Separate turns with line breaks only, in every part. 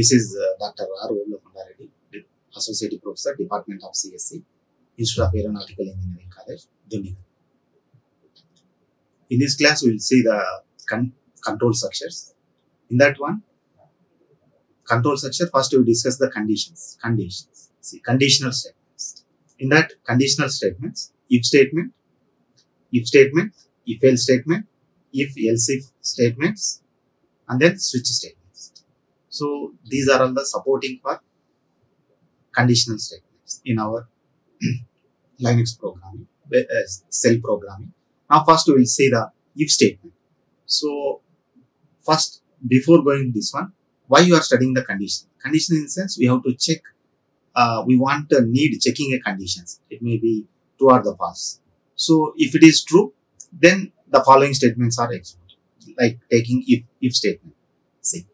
This is Dr. R. Ollakunda Reddy, Associate Professor, Department of CSC, Institute of Aeronautical Engineering College, Dundigal. In this class, we will see the control structures. In that one, control structure, first we will discuss the conditions. See, conditional statements. In that conditional statements, if statement, if else statement, if else if statements, and then switch statements. So these are all the supporting for conditional statements in our Linux programming, cell programming. Now first we will see the if statement. So first, before going this one, why you are studying the condition? Condition in the sense we have to check, we need checking a conditions. It may be true or the false. So if it is true, then the following statements are executed, like taking if statement. See,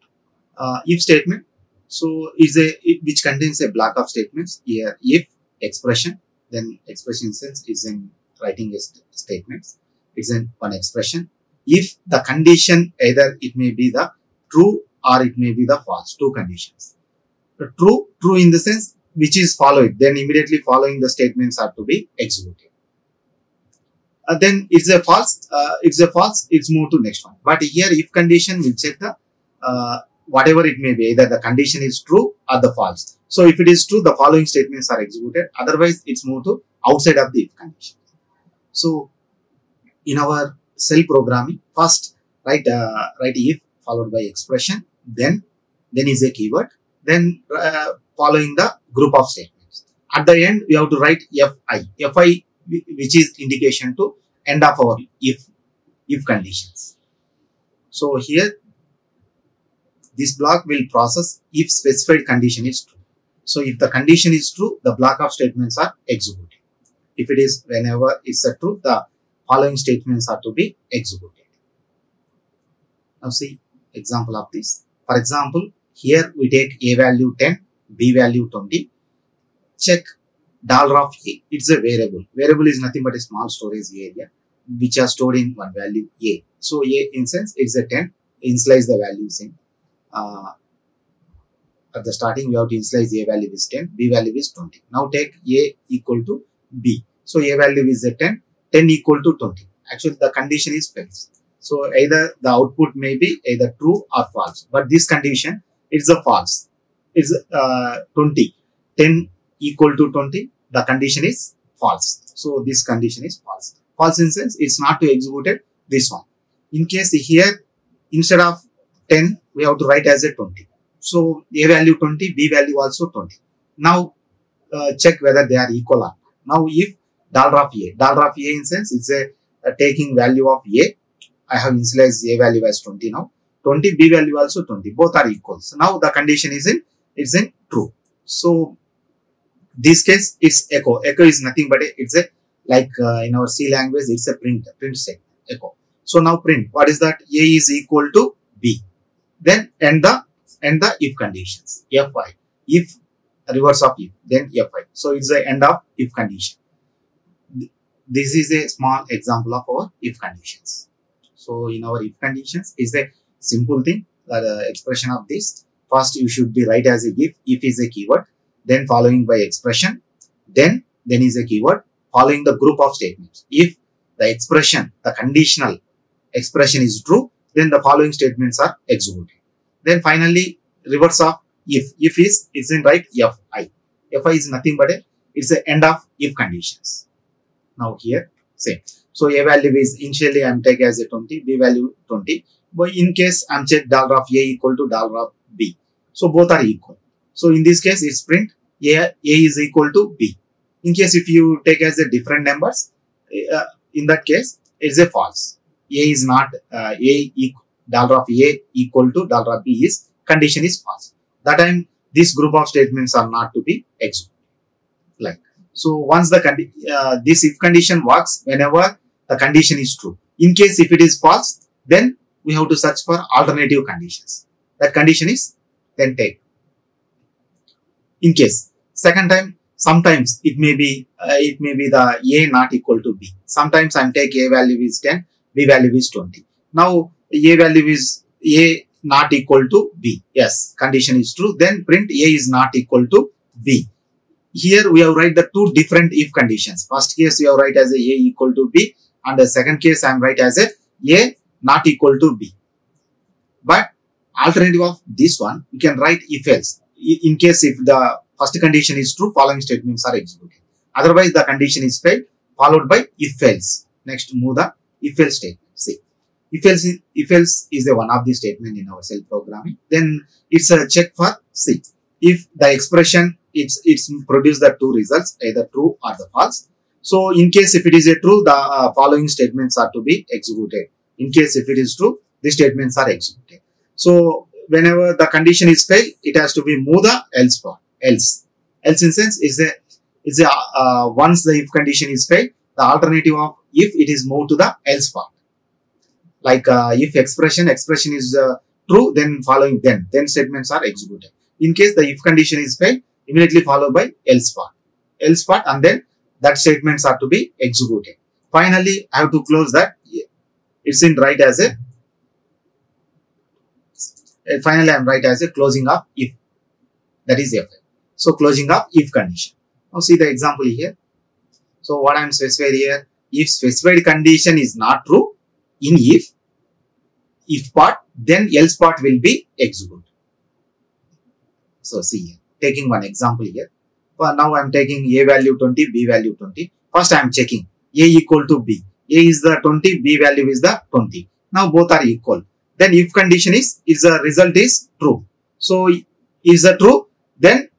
if statement, so is which contains a block of statements. Here, if expression, then expression sense is in writing a statements. It's in one expression. If the condition, either it may be the true or it may be the false, two conditions. The true in the sense which is followed, then immediately following the statements are to be executed. Then it's a false, it's moved to next one. But here if condition will check the whatever it may be, either the condition is true or the false. So if it is true, the following statements are executed. Otherwise, it's moved to outside of the if condition. So in our cell programming, first write if followed by expression, then is a keyword, then following the group of statements. At the end, we have to write fi, which is indication to end of our if conditions. So here, this block will process if specified condition is true. So if the condition is true, the block of statements are executed. If it is whenever it's a true, the following statements are to be executed. Now see example of this. For example, here we take a value 10, b value 20. Check $of a. It's a variable. Variable is nothing but a small storage area which are stored in one value a. So a in sense it's a 10. Initialize the values in. At the starting, we have to initialize a value is 10, b value is 20. Now take a equal to b. So a value is a 10, 10 equal to 20. Actually, the condition is false. So either the output may be either true or false. But this condition is a false. It's 20. 10 equal to 20. The condition is false. So this condition is false. False in sense it's not to execute this one. In case here, instead of 10, we have to write as a 20. So a value 20, b value also 20. Now check whether they are equal or not. Now if $of a in sense it's a taking value of a. I have initialized a value as 20 now. 20, b value also 20. Both are equal. So now the condition is in true. So this case it's echo. Echo is nothing but it's a like in our C language it's a print statement echo. So now print, what is that? A is equal to b. Then end the if conditions. Fi. If reverse of if, then fi. So it's the end of if condition. This is a small example of our if conditions. So in our if conditions is a simple thing, the expression of this. First you should be write as a if is a keyword, then following by expression, then is a keyword, following the group of statements. If the expression, the conditional expression is true, then the following statements are executed. Then finally reverse of if is in right fi. Fi is nothing but it's the end of if conditions. Now here same. So a value is initially I'm take as a 20, b value 20. But in case I'm check $of a equal to $of b. So both are equal. So in this case it's print a is equal to b. In case if you take as a different numbers, in that case it's a false. A is not $of a equal to $of b is condition is false. That time this group of statements are not to be executed. Like so, once the this if condition works whenever the condition is true. In case if it is false, then we have to search for alternative conditions. That condition is then take. In case second time, sometimes it may be the a not equal to b. Sometimes I take a value is 10, b value is 20. Now a value is a not equal to B. Yes, condition is true. Then print A is not equal to B. Here we have write the two different if conditions. First case we have write as a equal to B, and the second case I am write as a not equal to B. But alternative of this one, we can write if else. In case if the first condition is true, following statements are executed. Otherwise the condition is failed, followed by if else. Next move the if else statement. See, if else is the one of the statement in our cell programming. Then it's a check for C. If the expression it's produce the two results, either true or the false. So in case if it is a true, the following statements are to be executed. In case if it is true, the statements are executed. So whenever the condition is failed, it has to be move the else part. Else in sense is a once the if condition is failed, the alternative of if it is moved to the else part. Like if expression is true, then following then statements are executed. In case the if condition is failed, immediately followed by else part, and then that statements are to be executed. Finally, I have to close that. It's in right as a finally I am right as a closing of if, that is F. So closing of if condition. Now see the example here. So what I am specified here, if specified condition is not true in if part, then else part will be executed. So see here, taking one example here. For now I am taking A value 20, B value 20. First I am checking A equal to B. A is the 20, B value is the 20. Now both are equal. Then if condition is the result is true. So is the true, then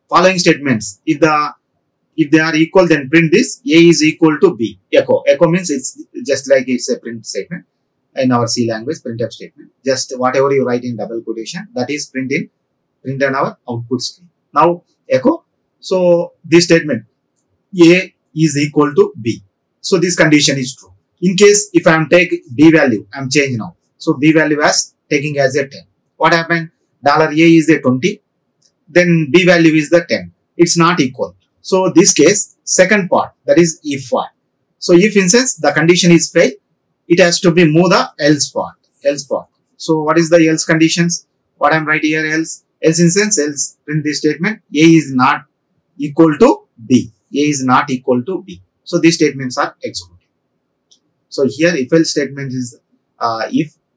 following statements, if they are equal, then print this A is equal to B. Echo means it's just like it's a print statement in our C language, printf statement. Just whatever you write in double quotation, that is print on our output screen. Now echo. So this statement A is equal to B. So this condition is true. In case if I am take B value, I am changing now. So B value as taking as a 10. What happened? $A is a 20. Then B value is the 10. It's not equal. So this case, second part, that is if part. So if instance the condition is failed, it has to be move the else part. So what is the else conditions? What I am writing here else instance, else print this statement A is not equal to B. A is not equal to B. So these statements are executed. So here if else statement is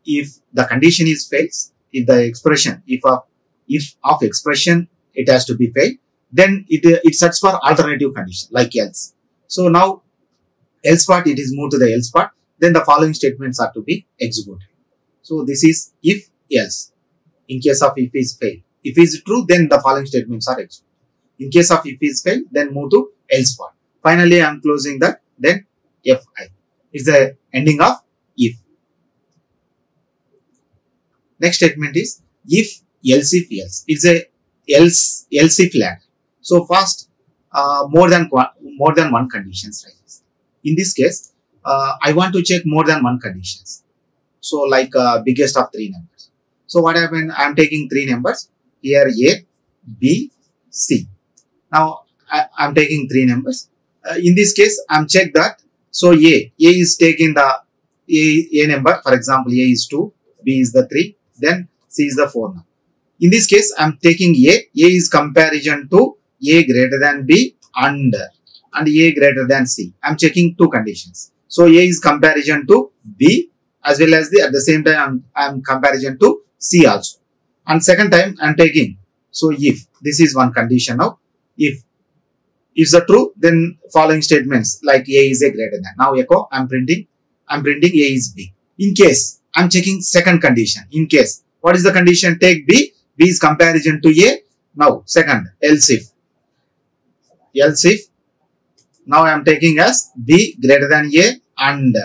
if the condition is failed, if the expression if of expression it has to be failed, then it searches for alternative condition like else. So now else part, it is moved to the else part, then the following statements are to be executed. So this is if else. In case of if is failed, if is true, then the following statements are executed. In case of if is failed, then move to else part. Finally I am closing that, then Fi is the ending of if. Next statement is if else else. It's a else if ladder. So first more than one conditions, right? In this case I want to check more than one conditions. So like biggest of three numbers. So what happened? I am taking three numbers here, A, B, C. Now I am taking three numbers. In this case I am check that. So A is taking the A number. For example, A is 2, B is the 3, then C is the 4 now. In this case, I am taking A is comparison to A greater than B and A greater than C. I am checking two conditions. So A is comparison to B as well as at the same time I am comparison to C also. And second time I am taking, so if this is one condition now, if the true, then following statements like A is a greater than. Now echo I am printing A is B. In case I am checking second condition. In case, what is the condition? Take B is comparison to A. Now second, else if now I am taking as B greater than A and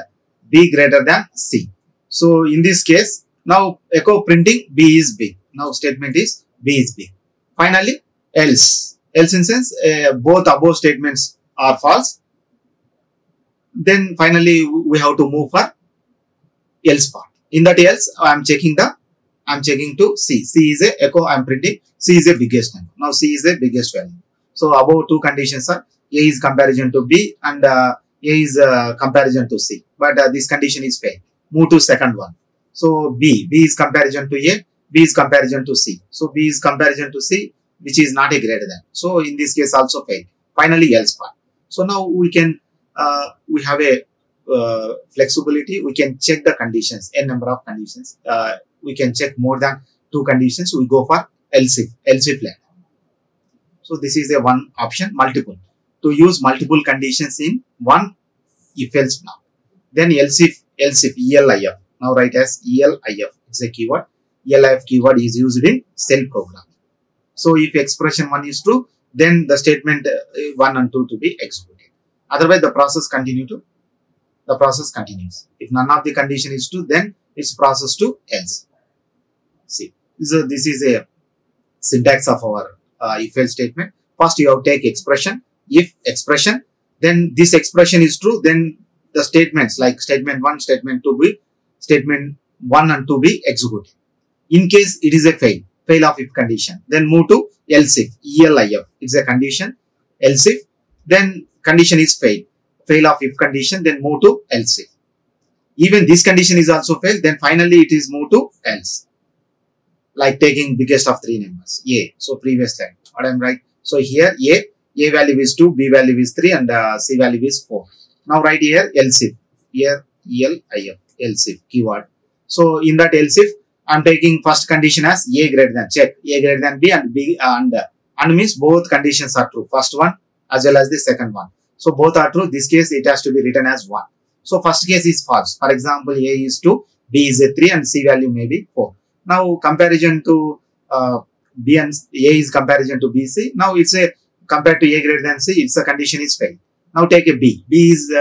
B greater than C. So in this case, now echo printing B is big. Now statement is B is big. Finally else in sense both above statements are false. Then finally we have to move for else part. In that else I am checking to C. C is a echo I am printing C is a biggest number. Now C is the biggest value. So above two conditions are A is comparison to B and A is comparison to C. But this condition is failed. Move to second one. So B is comparison to A. B is comparison to C. So B is comparison to C, which is not a greater than. So in this case also fail. Finally else part. So now we can, we have a flexibility. We can check the conditions, n number of conditions. We can check more than 2 conditions. We go for else if ladder. So this is a one option, multiple. To use multiple conditions in one if else block. Then else if ELIF. Now write as ELIF. It's a keyword. ELIF keyword is used in cell program. So if expression 1 is true, then the statement 1 and 2 to be executed. Otherwise the process continues. If none of the condition is true, then it's process to else. See, this is a syntax of our if else statement. First you have to take expression. If expression, then this expression is true, then the statements like statement 1, statement 2 statement 1 and 2 be executed. In case it is a fail of if condition, then move to else if, ELIF. It's a condition, else if, then condition is fail of if condition, then move to else if. Even this condition is also fail, then finally it is moved to else. Like taking biggest of 3 numbers, A. So previous slide, what I am right. So here A value is 2, B value is 3 and C value is 4. Now write here else if, here ELIF, else if keyword. So in that else if, I am taking first condition as A greater than, check A greater than B and B and means both conditions are true. First one as well as the second one. So both are true. This case it has to be written as 1. So first case is false. For example, A is 2, B is a 3 and C value may be 4. Now comparison to B and A is comparison to BC. Now it's a compared to A greater than C, it's a condition is failed. Now take a B. B is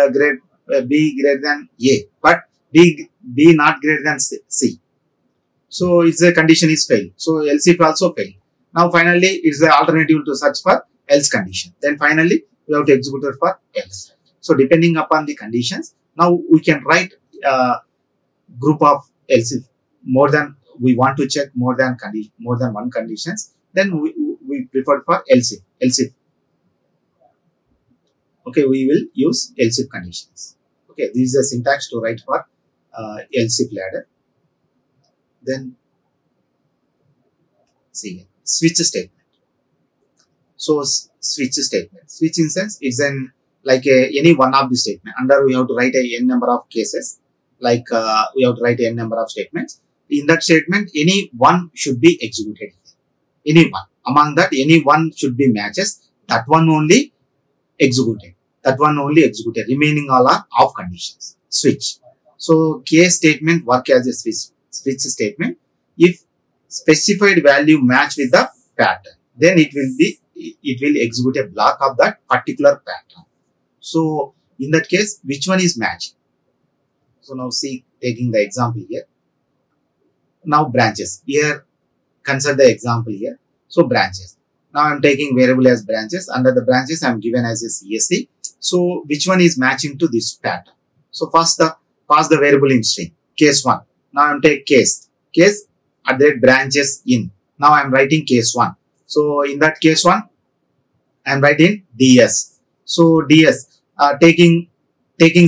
B greater than A, but B not greater than C. So it's a condition is failed. So else if also failed. Now finally it's the alternative to search for else condition. Then finally we have to execute it for else. So depending upon the conditions, now we can write group of else if more than we want to check more than one conditions. Then we prefer for else if. Okay, we will use else if conditions. Okay, this is a syntax to write for else if ladder. Then see switch statement. So switch statement. Switch in sense it's an like any one of the statement. Under we have to write a n number of cases. Like we have to write a n number of statements. In that statement, any one should be executed. Any one. Among that, any one should be matches. That one only executed. Remaining all are off conditions. Switch. So case statement work as a switch statement. If specified value match with the pattern, then it will execute a block of that particular pattern. So in that case, which one is matching? So now see, taking the example here. Now branches. Here, consider the example here. So branches. Now I am taking variable as branches. Under the branches, I am given as a CSC. So which one is matching to this pattern? So first pass the variable in string. Case 1. Now I am taking case at the branches in. Now I am writing case 1. So in that case 1, I am writing DS. So DS taking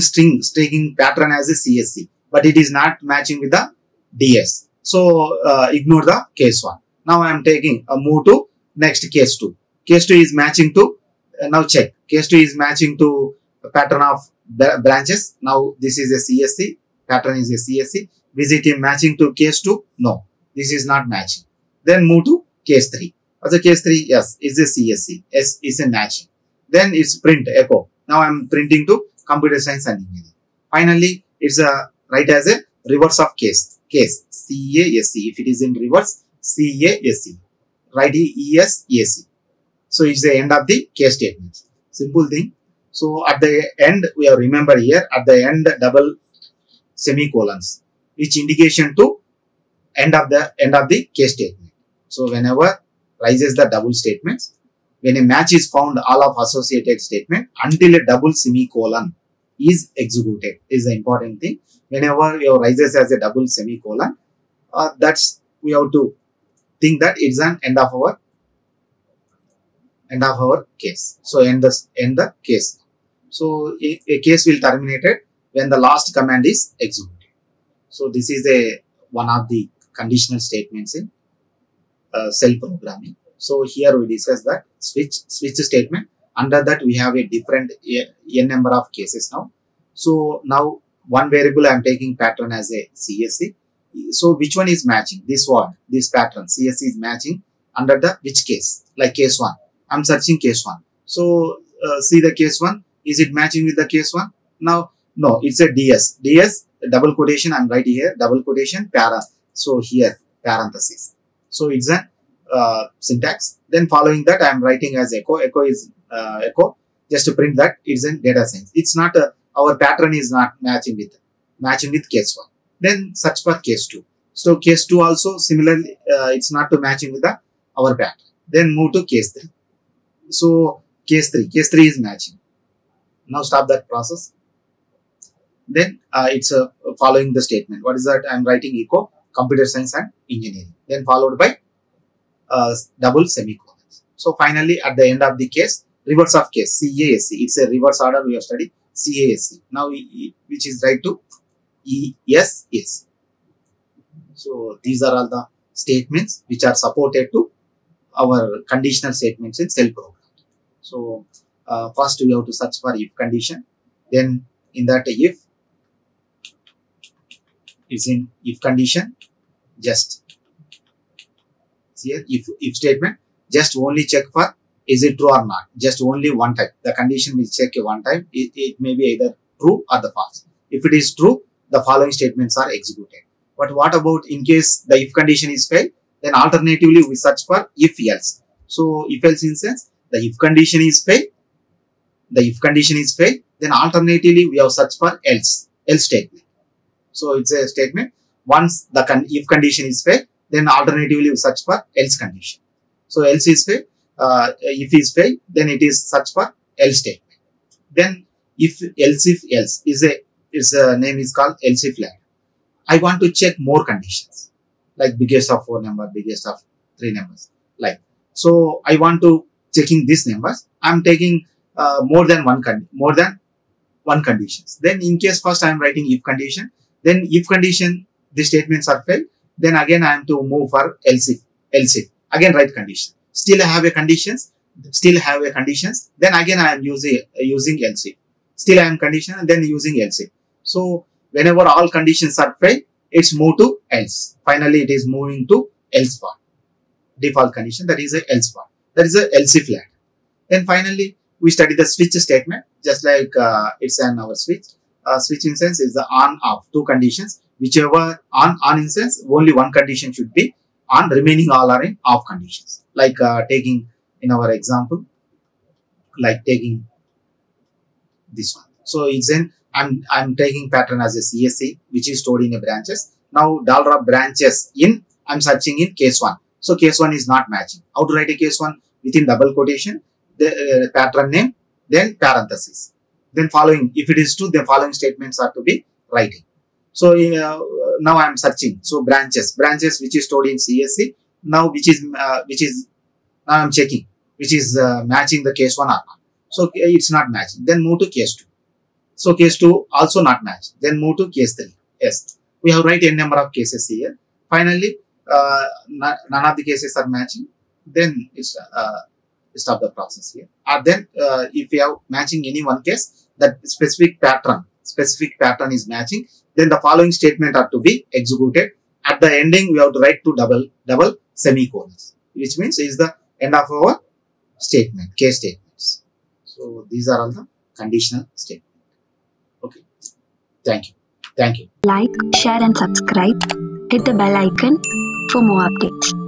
strings, taking pattern as a CSC, but it is not matching with the DS. So ignore the case 1. Now I am taking a move to next case 2. Case 2 is matching to now check. Case 2 is matching to a pattern of branches. Now this is a CSC. Pattern is a CSC. Visit is matching to case 2. No, this is not matching. Then move to case 3. Also case 3, yes, is a CSC. S is a matching. Then it's print echo. Now I am printing to computer science and engineering. Finally, it's a write as a reverse of case. Case CASC. If it is in reverse, CASC. Write ESAC. So it's the end of the case statements. Simple thing. So at the end, we have remember here at the end double semicolons, which indication to end of the case statement. So whenever rises the double statements, when a match is found, all of associated statement until a double semicolon is executed is the important thing. Whenever your rises as a double semicolon, that's we have to think that it's an end of our case. So end the case. So a case will terminate it when the last command is executed. So this is one of the conditional statements in cell programming. So here we discuss that switch statement. Under that we have a different n number of cases now. So now one variable I am taking pattern as a CSC. So which one is matching? This pattern CSC is matching under the which case? Like case 1. I am searching case 1. So see the case 1. Is it matching with the case 1? Now no, it's a DS. DS double quotation I am writing here, double quotation para. So here parenthesis. So it's a syntax. Then following that I am writing as echo. Echo is echo just to print that it's in data science. It's not our pattern is not matching with case 1. Then search for case 2. So case 2 also similarly it's not to matching with our pattern. Then move to case 3. So case 3 is matching. Now stop that process. Then it's following the statement. What is that? I am writing echo computer science and engineering. Then followed by double semicolons. So finally at the end of the case, reverse of case CASC. It's a reverse order we have studied CASC. Now which is right to ESAC. So these are all the statements which are supported to our conditional statements in cell program. So first we have to search for if condition. Then in that if is in if condition, just here if statement, just only check for is it true or not, just only one time. The condition will check one time. It may be either true or the false. If it is true, the following statements are executed. But what about in case the if condition is failed? Then alternatively we search for if else. So if else instance, the if condition is failed, then alternatively we have searched for else statement. So it's a statement. Once the if condition is failed, then alternatively we search for else condition. So else is failed. If is failed, then it is search for else statement. Then if else is a name is called else if ladder. I want to check more conditions like biggest of 4 numbers, biggest of 3 numbers. Like so, I want to checking these numbers. I am taking more than one conditions. Then in case first I am writing if condition. Then if condition the statements are failed. Then again I am to move for else if. Again write condition. Still I have a conditions. Then again I am using else if. Still I am condition and then using else if. So whenever all conditions are failed, it's move to else. Finally it is moving to else part. Default condition, that is a else part. That is a else if ladder. Then finally we study the switch statement, just like it's an our switch. Switch instance is the on off, 2 conditions. Whichever on instance, only one condition should be on, remaining all are in off conditions. Like taking in our example, like taking this one. So it's in I'm taking pattern as a CSC, which is stored in a branches. Now $of branches in I'm searching in case 1. So case 1 is not matching. How to write a case 1? Within double quotation, the pattern name, then parenthesis. Then following, if it is true, the following statements are to be writing. So now I am searching. So branches which is stored in CSC. Now which is now I am checking which is matching the case 1 or not. So it's not matching. Then move to case 2. So case 2 also not matched. Then move to case 3. Yes, we have write n number of cases here. Finally, none of the cases are matching. Then it's stop the process here. And then if you have matching any one case, that specific pattern is matching, then the following statement are to be executed. At the ending, we have to write 2 double semicolons, which means is the end of our statement, case statements. So these are all the conditional statements. Okay. Thank you.
Like, share and subscribe. Hit the bell icon for more updates.